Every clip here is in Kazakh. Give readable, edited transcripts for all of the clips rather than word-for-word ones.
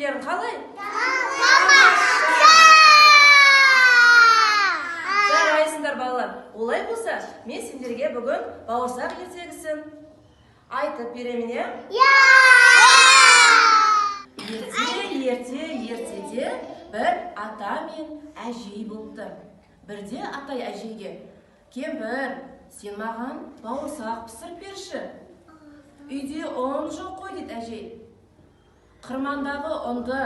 әжейлерің қалай? Жарайсыңдар балалар. Олай болса, мен сендерге бүгін бауырсақ ертегісін айтып беремін, е? Ертеде бір ата мен әжей болыпты. Бірде атай әжейге: кемпір, сен маған бауырсақ пісіріп берші. Үйде ұн жоқ қой, дейді әжей. Қырмандағы ұнды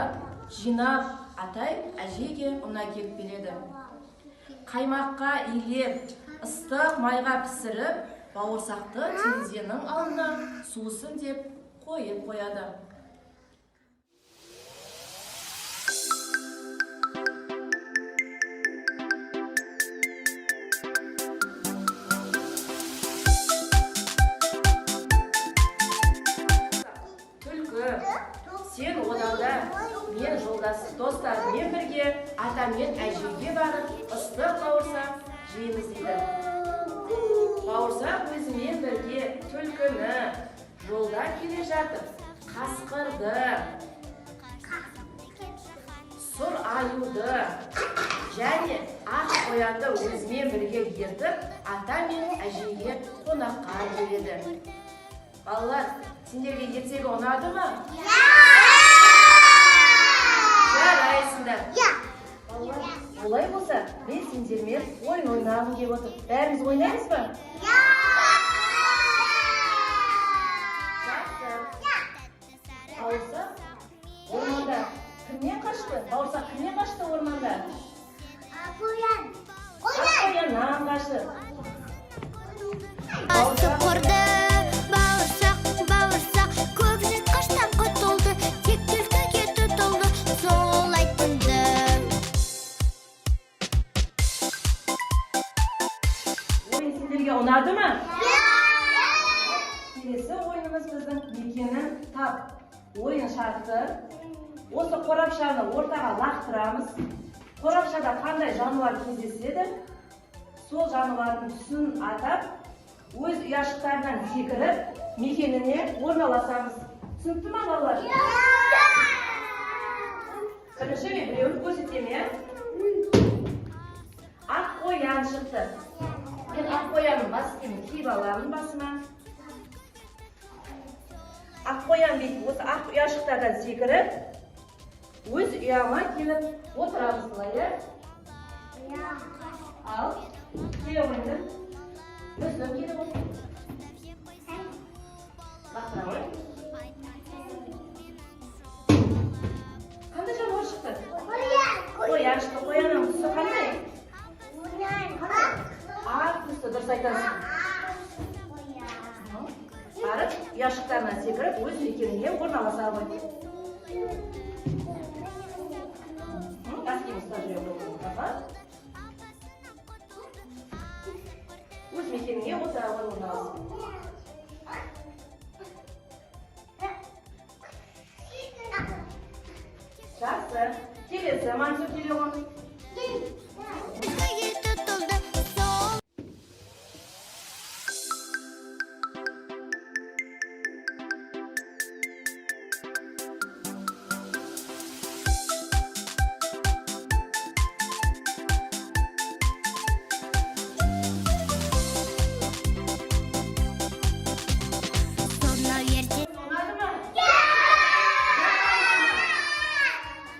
жинап, атай әжейге ұн әкеліп береді. Қаймаққа илеп, ыстық майға пісіріп, бауырсақты терезенің алдына суысын деп қойып қояды. Сен оданда, мен жолдас достармен бірге атамен әжейге барып, ыстық бауырсақ жейміз дейді. Бауырсақ өзімен бірге түлкіні, жолда келе жатып, қасқырды, сұр аюды және ақ қоянды өзімен бірге ертіп, ата мен әжейге қонаққа келеді. Балалар, сендерге ертегі ұнады ма? Жарайсыңдар. Олай болса, мен сендермен ойын ойнағым деп отыр. Бәріміз ойнаймыз ба? Бауырсақ орманда кімнен қашты? Бауырсақ кімнен қашты орманда? Қояннан қашты. Асып құрды бауырсақ, көбінен қаштан құтылды, тек түлкіге тұтылды, сол айтынды. Ойын сендерге ұнады ма? Келесі ойынымыз біздің мекенін тап. Ойын шарты. Осы қорапшаны ортаға лақтырамыз. Қорапшада қандай жануар кездеседі, сол жануардың түсін атап, өз ұяшықтарынан секіріп, мекеніне орналасамыз. Түсінікті ма, балалар? Бірінші мен біреуін көрсетемін. Ақ қоян шықты. Мен ақ қоянның бас киімін киіп аламын басыма. Ақ қоян бейт осы ақ ұяшықтардан секіріп, өз ұяма келіп отырамыз былай. Ал, күйеуімді өзім келіп отыр. Бақтырамын. Қандай жануар шықты? Қоян шықты. Қоянның түсі қандай? Ақ түсті, дұрыс айтасың. Барып, ұяшықтарына секіріп, өз мекеніне орналаса ғой. Баскеміз тажырып болуға. Өз мекеніне орналасың. Жақсы. Келесі, Мансұр келеуің.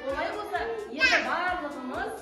Олай болса, енді барлығымыз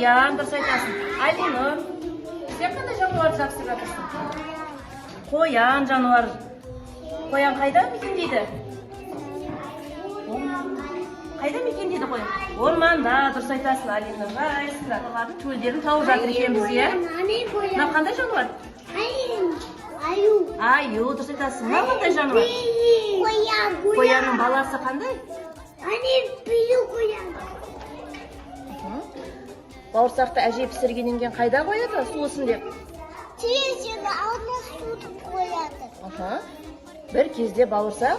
қоян, дұрыс айтасың. Алинұр, сен қандай жануарды жақсы жатырсың? Қоян жануар. Қоян қайда мекендейді? Қайда мекендейді қоян? Орманда, дұрыс айтасың, Алинұр. Жарайсыңдар. Олардың төлдерін тауып жатыр екенбіз, иә? Мынау қандай жануар? Аю, дұрыс айтасың. Мынау қандай жануар? Қоянның баласы қандай? Бауырсақты әже пісіргеннен кейін қайда қояды? Суысын деп. Терезенің алдына суды қояды. Бір кезде бауырсақ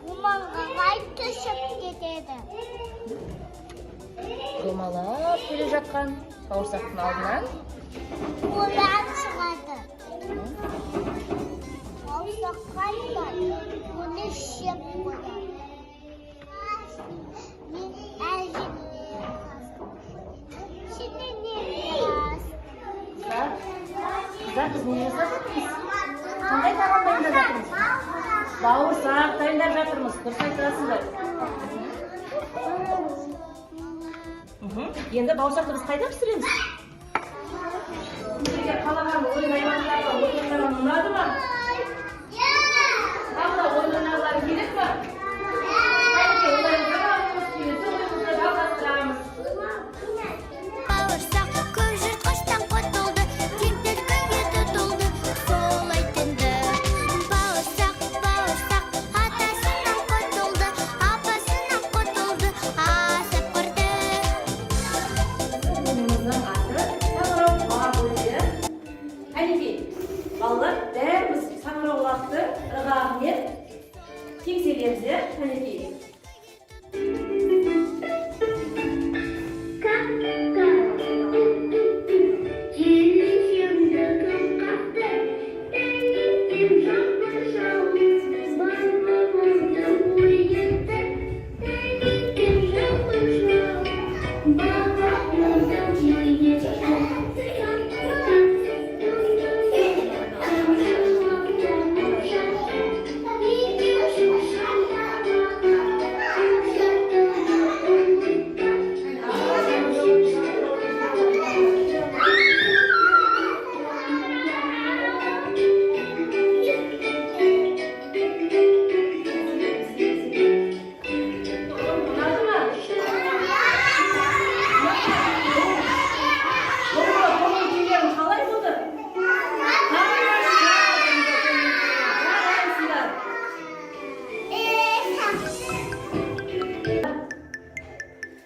Думанға түсіп кетеді. домалап келе жатқан бауырсақтың алдынан Қоян шығады. Бауырсақ қайтпайды. Оны жеп қояды. Қыздар, біз не жасап жатырмыз? Қандай тағам дайындап жатырмыз? Бауырсақ дайындап жатырмыз. Дұрыс айтасыңдар. Енді бауырсақты біз қайда пісіреміз? Сіздерге қалаған ойын аймақтарға ойындардан ұнады ма? Тағы да ойын ойнағылары керек ма? Қайда оларыңызға бағымыз келесі ойынымызды жалғастырамыз. Бауырсақ көп жыртқыштан құтылды, тентіркін еті толды, сол айтынды. Бауырсақ, атасынан құтылды, апасынан құтылды, асып көрді. Ойынымыздың аты саңырауқұлақ ойыны. Әнекей, балалар, бәріміз саңырауқұлақты ырғағымен теңселеміз, иә? Әнекей.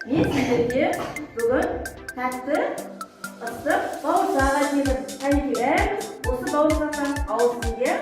Мен сіздерге бүгін тәтті, ыстық бауырсақ әкелдім. Әнекей, бәріміз осы бауырсақтан ауыз тиге